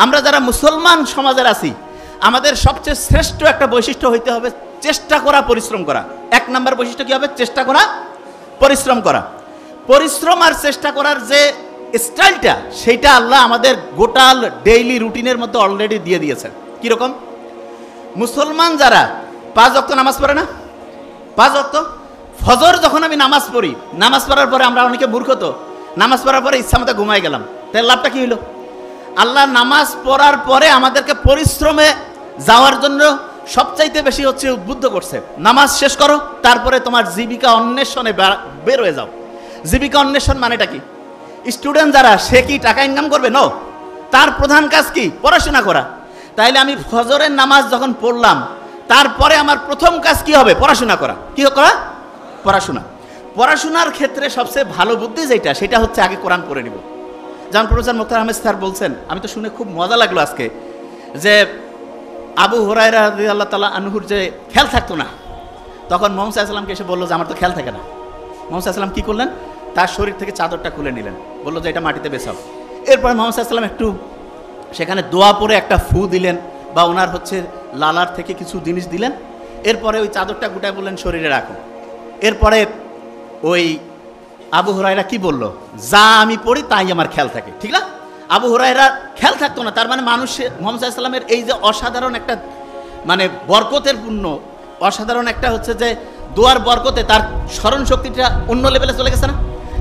আমরা যারা মুসলমান সমাজের আছি, আমাদের সবচেয়ে শ্রেষ্ঠ একটা বৈশিষ্ট্য হইতে হবে চেষ্টা করা, পরিশ্রম করা। 1 নম্বর বৈশিষ্ট্য কি হবে? চেষ্টা করা, পরিশ্রম করা। পরিশ্রম আর চেষ্টা করার যে স্টাইলটা, সেইটা আল্লাহ আমাদের গোটাল ডেইলি রুটিনের মধ্যে অলরেডি দিয়ে দিয়েছেন। কীরকম? মুসলমান যারা 5 ওয়াক্ত নামাজ পড়ে না, 5 ওয়াক্ত ফজর যখন আমি নামাজ পড়ি, নামাজ পড়ার পরে আমরা অনেকে মূর্খ, তো নামাজ পড়ার পরে ইচ্ছা মতো ঘুমাই গেলাম, তাই লাভটা কি হইল? আল্লাহ নামাজ পড়ার পরে আমাদেরকে পরিশ্রমে যাওয়ার জন্য সবচাইতে বেশি হচ্ছে উদ্বুদ্ধ করছে। নামাজ শেষ করো, তারপরে তোমার জীবিকা অন্বেষণে বের হয়ে যাও। জীবিকা অন্বেষণ মানেটা কি? স্টুডেন্ট যারা, সে কি টাকা ইনকাম করবে? নো, তার প্রধান কাজ কি? পড়াশোনা করা। তাইলে আমি ফজরের নামাজ যখন পড়লাম, তারপরে আমার প্রথম কাজ কি হবে? পড়াশোনা করা। কি করা? পড়াশোনা। পড়াশোনার ক্ষেত্রে সবচেয়ে ভালো বুদ্ধি যেটা, সেটা হচ্ছে আগে কোরআন পড়ে নিব। যেমন প্রফেসর মুখতার আহমেদ স্যার বলছেন, আমি তো শুনে খুব মজা লাগলো আজকে, যে আবু হুরায়রা রাদিয়াল্লাহু তাআলা আনহুর যে খেয়াল থাকতো না, তখন মুহাম্মদ সাল্লাল্লাহু আলাইহি ওয়াসাল্লামকে এসে বললো যে আমার তো খেয়াল থাকে না। মুহাম্মদ সাল্লাল্লাহু আলাইহি ওয়াসাল্লাম কি করলেন? তার শরীর থেকে চাদরটা খুলে নিলেন, বললো যে এটা মাটিতে বেছাও। এরপর মুহাম্মদ সাল্লাল্লাহু আলাইহি ওয়াসাল্লাম একটু সেখানে দোয়া পরে একটা ফু দিলেন, বা ওনার হচ্ছে লালার থেকে কিছু জিনিস দিলেন। এরপরে ওই চাদরটা গোটায় বললেন শরীরে রাখো। এরপরে ওই আবু হুরায়রা কি বলল? যা আমি পড়ি তাই আমার খেয়াল থাকে, ঠিক না? আবু হুরায়রা খেয়াল থাকতো না, তার মানে মানুষের মুহাম্মদ সাল্লাল্লাহু আলাইহি ওয়াসাল্লামের এই যে অসাধারণ একটা মানে বরকতের পূর্ণ, অসাধারণ একটা হচ্ছে যে দোয়ার বরকতে তার স্মরণ শক্তিটা অন্য লেভেলে চলে গেছে না?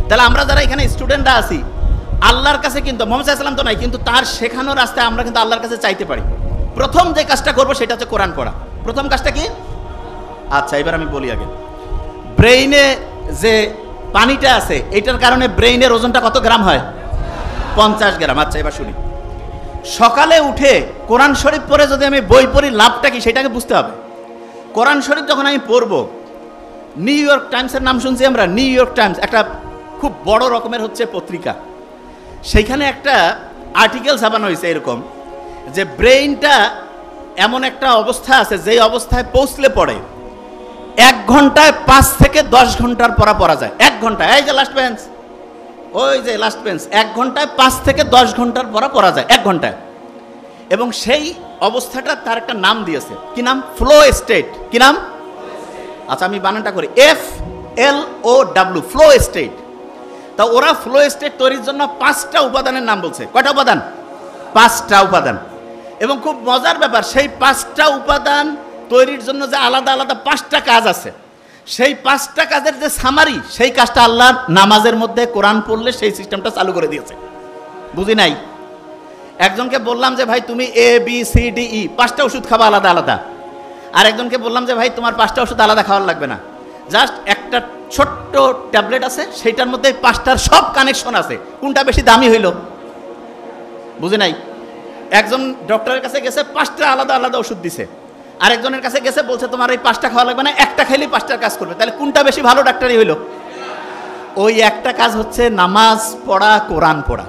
তাহলে আমরা যারা এখানে স্টুডেন্টরা আছি, আল্লাহর কাছে কিন্তু মুহাম্মদ সাল্লাল্লাহু আলাইহি ওয়াসাল্লাম তো নাই, কিন্তু তার শেখানোর রাস্তায় আমরা কিন্তু আল্লাহর কাছে চাইতে পারি। প্রথম যে কাজটা করবো সেটা হচ্ছে কোরআন পড়া। প্রথম কাজটা কি? আচ্ছা, এবার আমি বলি আগে। ব্রেইনে যে পানিটা আছে, এটার কারণে ব্রেইনের ওজনটা কত গ্রাম হয়? 50 গ্রাম। আচ্ছা, এবার শুনি। সকালে উঠে কোরআন শরীফ পড়ে যদি আমি বই পড়ি, লাভটা কি সেটাকে বুঝতে হবে। কোরআন শরীফ যখন আমি পড়বো, নিউ ইয়র্ক টাইমসের নাম শুনছি আমরা। নিউ ইয়র্ক টাইমস একটা খুব বড় রকমের হচ্ছে পত্রিকা, সেইখানে একটা আর্টিকেল ছাপানো হয়েছে এরকম, যে ব্রেইনটা এমন একটা অবস্থা আছে, যেই অবস্থায় পৌঁছলে পড়ে 1 ঘন্টায় 5 থেকে 10 ঘন্টার পড়া যায়। 1 ঘন্টায়, এই যে লাস্ট বেঞ্চ, ওই যে লাস্ট বেঞ্চ, 1 ঘন্টায় 5 থেকে 10 ঘন্টার পড়া যায় 1 ঘন্টায়। এবং সেই অবস্থাটা তার একটা নাম দিয়েছে। কি নাম? Flow state. কি নাম? আচ্ছা, আমি বানানটা করি, FLOW, ফ্লো স্টেট। তা ওরা ফ্লো স্টেট তৈরির জন্য 5টা উপাদানের নাম বলছে। কয়টা উপাদান? 5টা উপাদান। এবং খুব মজার ব্যাপার, সেই 5টা উপাদান তৈরির জন্য যে আলাদা আলাদা 5টা কাজ আছে, সেই 5টা কাজের যে সামারি, সেই কাজটা আল্লাহ নামাজের মধ্যে কোরআন পড়লে সেই সিস্টেমটা চালু করে দিয়েছে। বুঝি নাই? একজনকে বললাম যে ভাই তুমি ABCDE 5টা ওষুধ খাবা আলাদা আলাদা, আর একজনকে বললাম যে ভাই তোমার 5টা ওষুধ আলাদা খাওয়ার লাগবে না, জাস্ট একটা ছোট্ট ট্যাবলেট আছে, সেইটার মধ্যে 5টার সব কানেকশন আছে, কোনটা বেশি দামি হইল? বুঝি নাই? একজন ডক্টরের কাছে গেছে, 5টা আলাদা আলাদা ওষুধ দিছে, আরেকজনের কাছে গেছে বলছে তোমার এই 5টা খাওয়া লাগবে না, একটা খাইলেই 5টার কাজ করবে। তাহলে কোনটা বেশি ভালো ডাক্তারই হইল? ওই একটা কাজ হচ্ছে নামাজ পড়া, কোরআন পড়া।